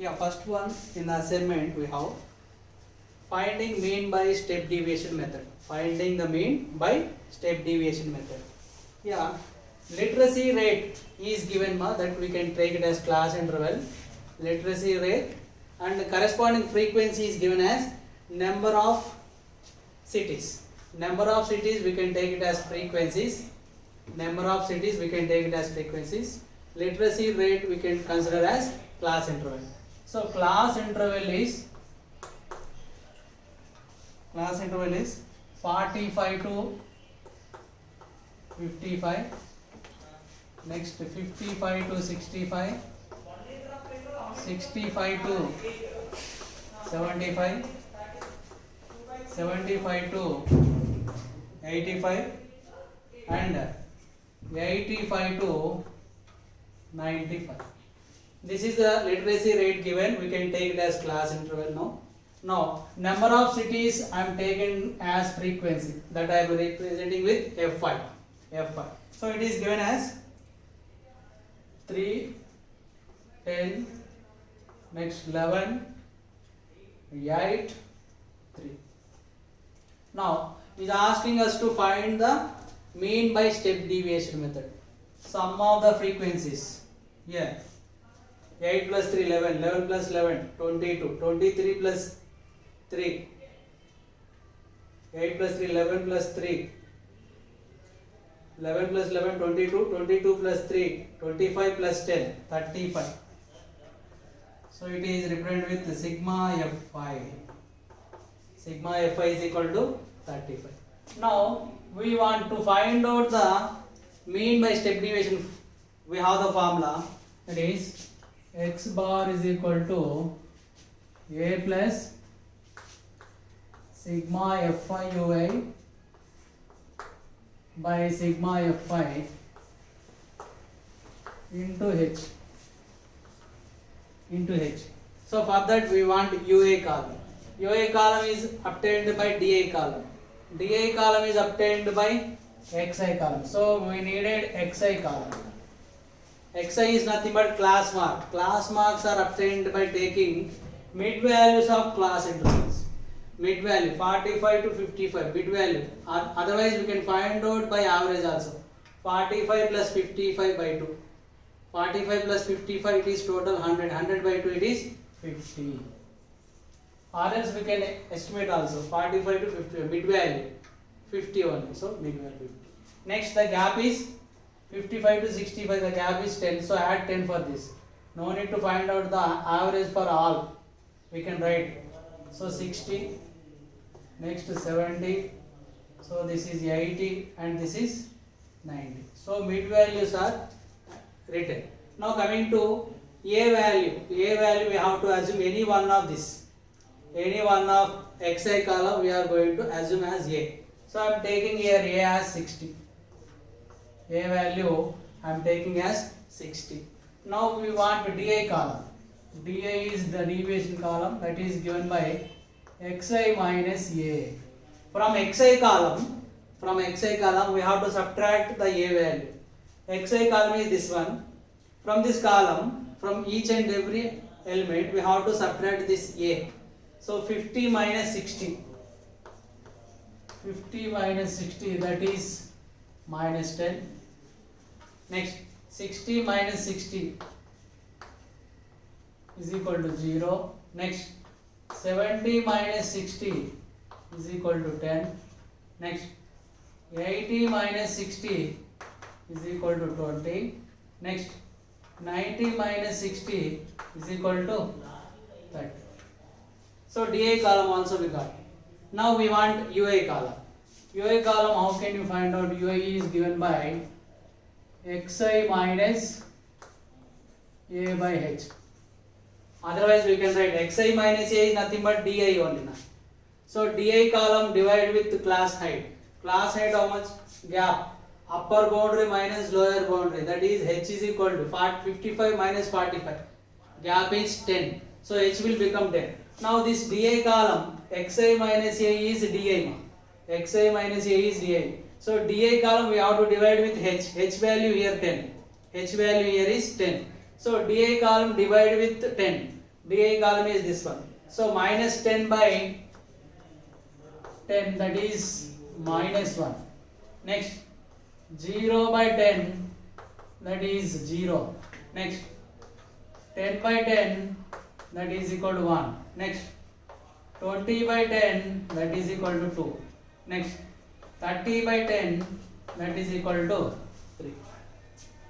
Yeah, first one in the assignment we have finding mean by step deviation method. Finding the mean by step deviation method. Yeah, literacy rate is given that we can take it as class interval. Literacy rate and the corresponding frequency is given as number of cities. Number of cities we can take it as frequencies. Number of cities we can take it as frequencies. Literacy rate we can consider as class interval. So class interval is 45 to 55. Next 55 to 65. 65 to 75. 75 to 85 and 85 to 95. This is the literacy rate given. We can take it as class interval now. Now, number of cities I am taken as frequency, that I am representing with F5. F5. So it is given as 3, 10, next 11, 8, 3. Now, it is asking us to find the mean by step deviation method. Sum of the frequencies. Yeah. 8 plus 3, 11, 11 plus 11, 22, 23 plus 3, 8 plus 3, 11 plus 3, 11 plus 11, 22, 22 plus 3, 25 plus 10, 35. So it is represented with sigma F5. Sigma F5 is equal to 35. Now we want to find out the mean by step deviation. We have the formula, that is x bar is equal to a plus sigma F5 ui by sigma F5 into h. So for that we want UA column. UA column is obtained by DA column. DA column is obtained by XI column. So we needed XI column. XI is nothing but class mark. Class marks are obtained by taking mid values of class intervals. Mid value 45 to 55 mid value. Otherwise we can find out by average also. 45 plus 55 by 2. 45 plus 55 it is total 100. 100 by 2 it is 50. Or else we can estimate also 45 to 50 mid value 50 only. So mid value 50. Next the gap is 55 to 65, the gap is 10, so add 10 for this. No need to find out the average for all. We can write. So 60, next 70, so this is 80 and this is 90. So mid values are written. Now coming to A value. A value we have to assume any one of this. Any one of XI column we are going to assume as A. So I am taking here A as 60. A value I am taking as 60. Now we want DI column. DI is the deviation column, that is given by XI minus A. From XI column we have to subtract the A value. XI column is this one. From this column, from each and every element we have to subtract this A. So 50 minus 60. 50 minus 60, that is minus 10. Next 60 minus 60 is equal to 0. Next 70 minus 60 is equal to 10. Next 80 minus 60 is equal to 20. Next 90 minus 60 is equal to 30. So DA column also we got. Now we want UA column. UA column, how can you find out? UA is given by XI minus A by H. Otherwise we can write XI minus A is nothing but DI only. So DI column divided with class height. Class height how much? Gap. Upper boundary minus lower boundary. That is H is equal to 55 minus 45. Gap is 10. So H will become 10. Now this DI column XI minus A is DI. XI minus A is DI. So DI column we have to divide with H. H value here 10. H value here is 10. So DI column divide with 10. DI column is this one. So minus 10 by 10, that is minus 1. Next 0 by 10, that is 0. Next 10 by 10, that is equal to 1. Next 20 by 10, that is equal to 2. Next 30 by 10, that is equal to 3.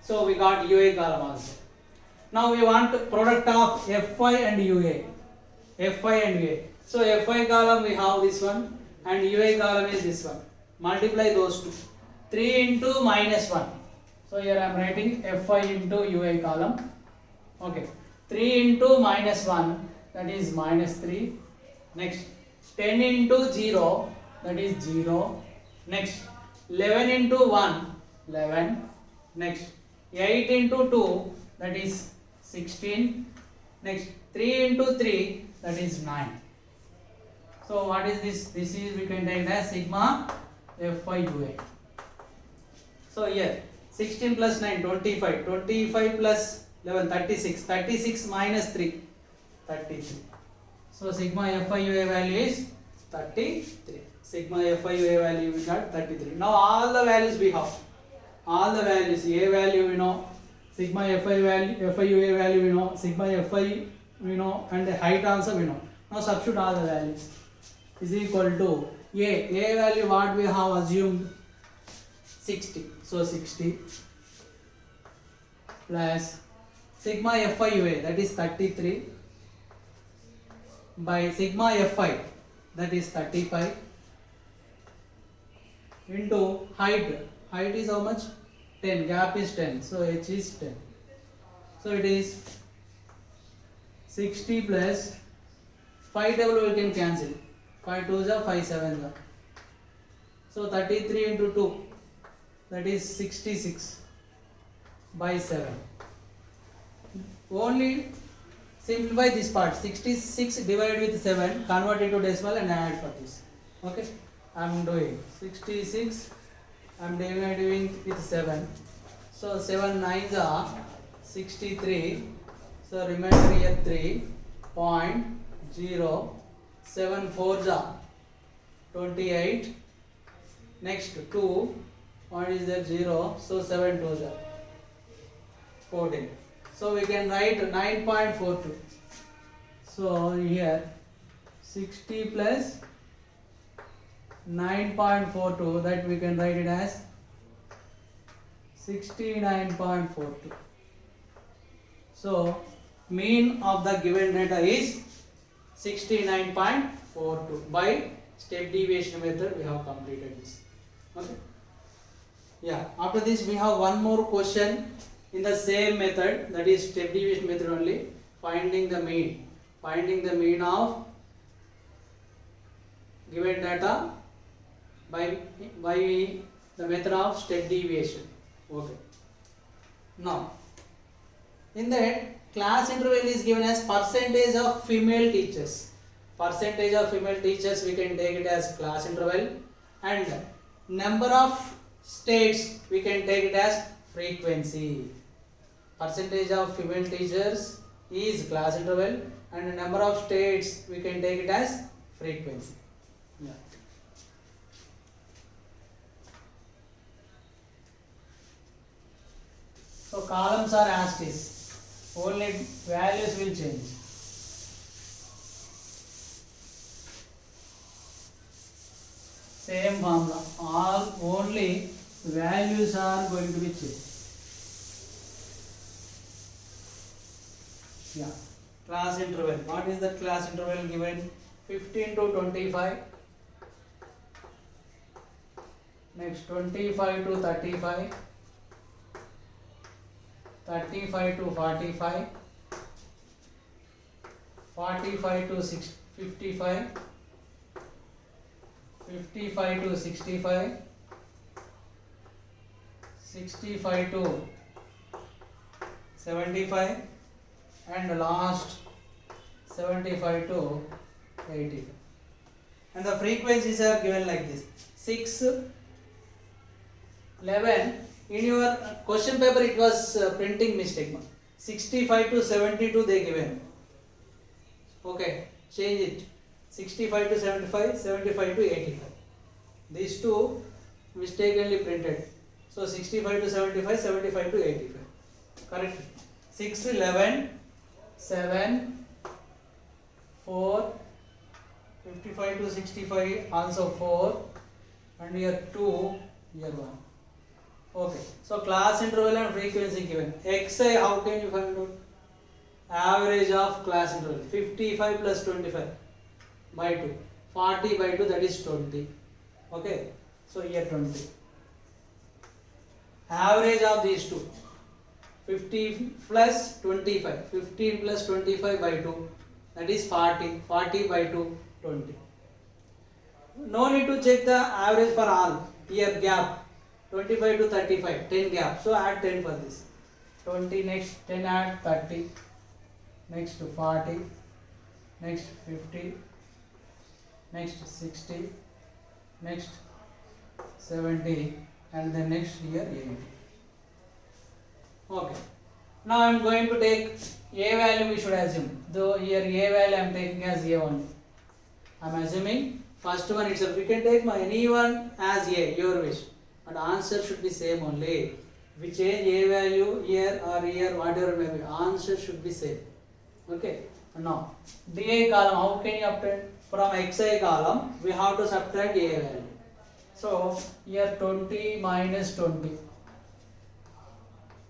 So we got UA column also. Now we want product of Fi and UA. Fi and UA. So Fi column we have this one and UA column is this one. Multiply those two. 3 into minus 1. So here I am writing Fi into UA column. Okay. 3 into minus 1, that is minus 3. Next 10 into 0, that is 0. Next 11 into 1, 11. Next 8 into 2, that is 16. Next 3 into 3, that is 9. So what is this? This is, we can take as sigma Fi UA. So here 16 plus 9, 25. 25 plus 11, 36. 36 minus 3, 33. So sigma Fi UA value is 33. Sigma Fi UA value we got 33. Now all the values we have. All the values, A value we know, sigma Fi value, Fi UA value we know, sigma Fi we know, and the height also we know. Now substitute all the values. Is equal to A value what we have assumed 60. So 60 plus sigma Fi UA, that is 33, by sigma Fi, that is 35, into height. Height is how much? 10. Gap is 10. So H is 10. So it is 60 plus 5 double we can cancel. 5 2s are 5 7s are. So 33 into 2, that is 66 by 7. Only simplify this part. 66 divided with 7, convert it to decimal and add for this. Okay, I am doing 66. I am dividing with 7. So 7 9s are 63. So remainder here 3.0. 7 4s are 28. Next 2. What is that? 0. So 7 2s are 14. So we can write 9.42. So here 60 plus 9.42, that we can write it as 69.42. So mean of the given data is 69.42. By step deviation method we have completed this. Okay. Yeah. After this we have one more question in the same method, that is step deviation method only. Finding the mean. Finding the mean of given data by the method of step deviation. Okay. Now, in that class interval is given as percentage of female teachers. Percentage of female teachers we can take it as class interval, and number of states we can take it as frequency. Percentage of female teachers is class interval, and number of states we can take it as frequency. Yeah. So columns are as is, only values will change. Same formula, all only values are going to be changed. Yeah. Class interval. What is the class interval given? 15 to 25. Next 25 to 35. 35 to 45. 45 to 55. 55 to 65. 65 to 75. And last 75 to 80. And the frequencies are given like this: 6, 11. In your question paper it was printing mistake. 65 to 72 they given. Okay, change it. 65 to 75, 75 to 85. These two mistakenly printed. So 65 to 75, 75 to 85. Correct. 6, 11, 7, 4, 55 to 65 also 4, and here 2, here 1. Okay, so class interval and frequency given. Xi, how can you find out? Average of class interval 55 plus 25 by 2, 40 by 2, that is 20. Okay, so here 20. Average of these two, 50 plus 25, 15 plus 25 by 2, that is 40, 40 by 2, 20. No need to check the average for all. Here gap 25 to 35, 10 gap, so add 10 for this. 20, next 10 add 30, next 40, next 50, next 60, next 70, and then next here 80. Okay, now I am going to take a value, we should assume, though here a value I am taking as a only. I am assuming first one itself. We can take any one as a, your wish, but answer should be same only. If we change a value here or here, whatever may be, answer should be same. Okay, now DI column, how can you obtain? From Xi column we have to subtract a value. So here 20 minus 20,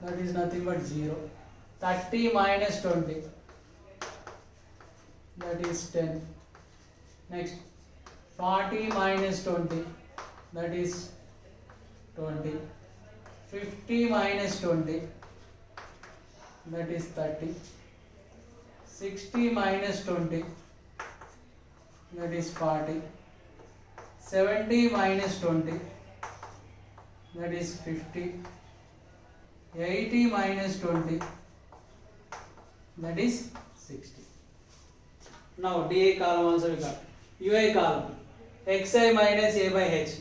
that is nothing but 0. 30 minus 20, that is 10. Next 40 minus 20, that is 20. 50 minus 20, that is 30. 60 minus 20, that is 40. 70 minus 20, that is 50. 80 minus 20, that is 60. Now DI column also we got. UI column, Xi minus A by H.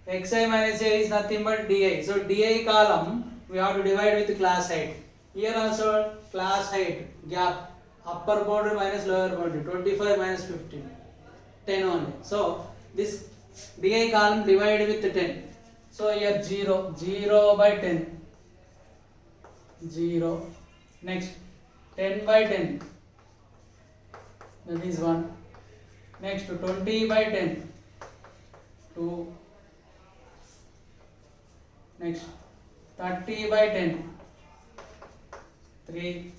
Xi minus A is nothing but DI. So DI column we have to divide with class height. Here also class height gap, upper boundary minus lower boundary, 25 minus 15, 10 only. So this DI column divided with 10. So here 0, 0 by 10, 0. Next 10 by 10, that is 1. Next 20 by 10, 2. Next 30 by 10, 3.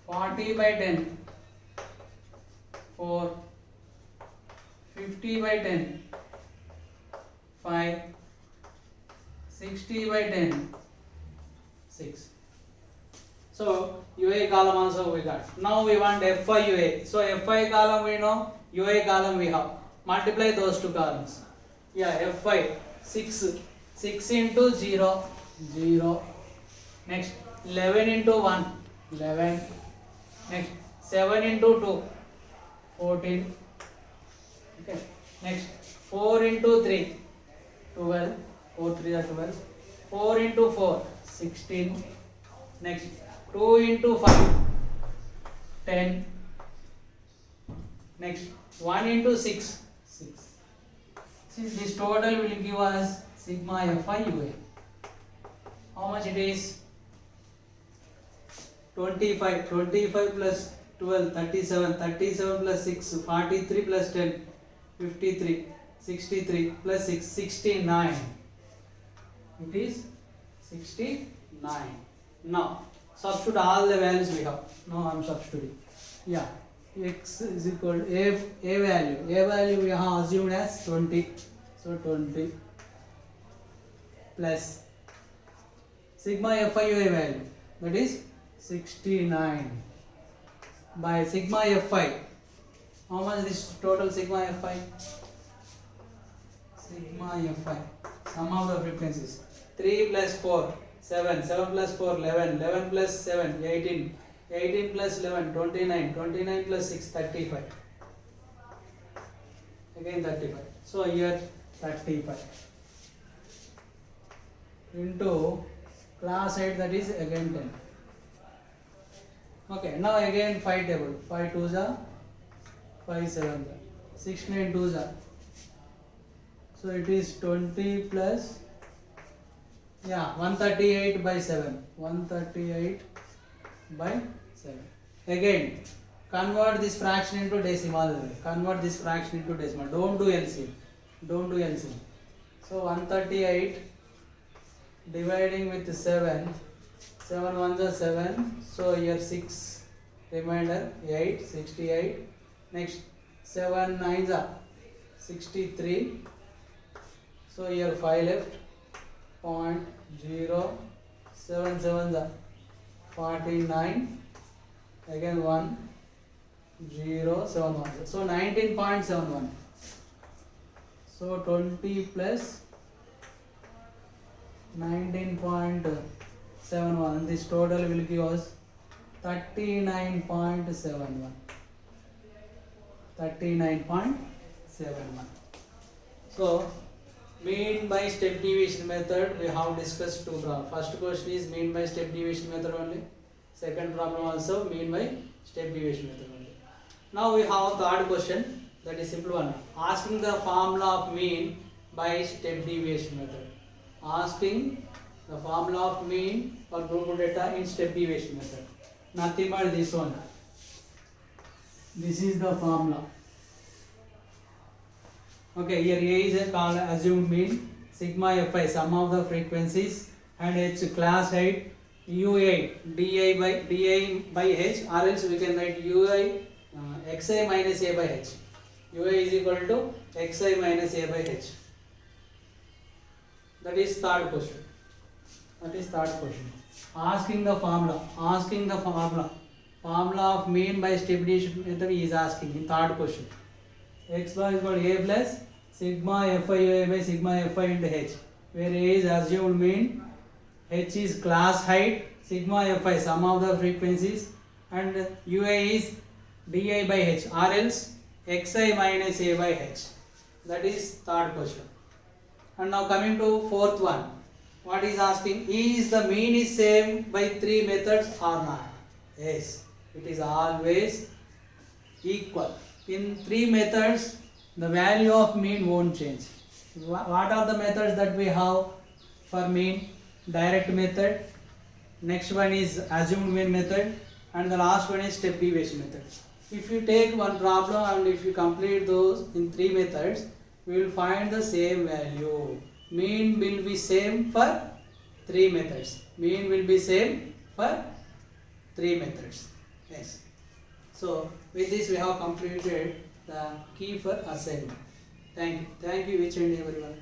40 by 10, 4. 50 by 10, 5. 60 by 10, 6. So UA column also we got. Now we want FI UA. So FI column we know, UA column we have. Multiply those two columns. Yeah, FI 6. 6 into 0, 0. Next 11 into 1, 11. Next 7 into 2, 14. Okay. Next 4 into 3, 12. 4 3 are 12. 4 into 4, 16. Next 2 into 5, 10. Next 1 into 6, 6. Since this total will give us sigma Fi UA. How much it is? 25. 25 plus 12, 37. 37 plus 6, 43 plus 10, 53. 63 plus 6, 69. It is 69. Now substitute all the values we have. Now I am substituting. Yeah, x is equal to a value. A value we have assumed as 20. So 20 plus sigma Fi UA value, that is 69 by sigma Fi. How much is total sigma Fi? Sigma Fi, sum of the frequencies. 3 plus 4, 7. 7 plus 4, 11. 11 plus 7, 18. 18 plus 11, 29. 29 plus 6, 35. Again 35. So here 35 into class height, that is again 10. Okay, now again 5 table. 5 2s are 5 7 6 9 2 are. So it is 20 plus 138 by 7. 138 by 7. Again, convert this fraction into decimal. Convert this fraction into decimal. Don't do LCM. Don't do LCM. So 138 dividing with 7. 7 ones are 7. So here 6. Remainder 8. 68. Next 7 nines are 63. So here 5 left. 0.0. 7 sevens are 49. Again 1 0 7 1. So 19.71. So 20 plus 19.71. This total will give us 39.71. 39.71. So mean by step deviation method we have discussed two problems. First question is mean by step deviation method only. Second problem also mean by step deviation method only. Now we have third question, that is simple one. Asking the formula of mean by step deviation method. Asking the formula of mean for group data in step deviation method. Nothing but this one. This is the formula. Okay, here A is called assumed mean, sigma fi sum of the frequencies, and H class height, Ui di by h, or else we can write Ui xi minus a by h. Ui is equal to xi minus a by h. That is third question. Asking the formula. Formula of mean by step deviation method is asking in third question. X bar is equal to a plus sigma fi ui by sigma fi into h, where a is assumed mean, h is class height, sigma fi sum of the frequencies, and ui is di by h, or else xi minus a by h. That is third question. And now coming to fourth one. What is asking? Is the mean is same by three methods or not? Yes, it is always equal. In three methods, the value of mean won't change. What are the methods that we have for mean? Direct method. Next one is assumed mean method, and the last one is step deviation method. If you take one problem and if you complete those in three methods, we will find the same value. Mean will be same for three methods. Yes. So with this we have completed the key for assignment. Thank you each and everyone.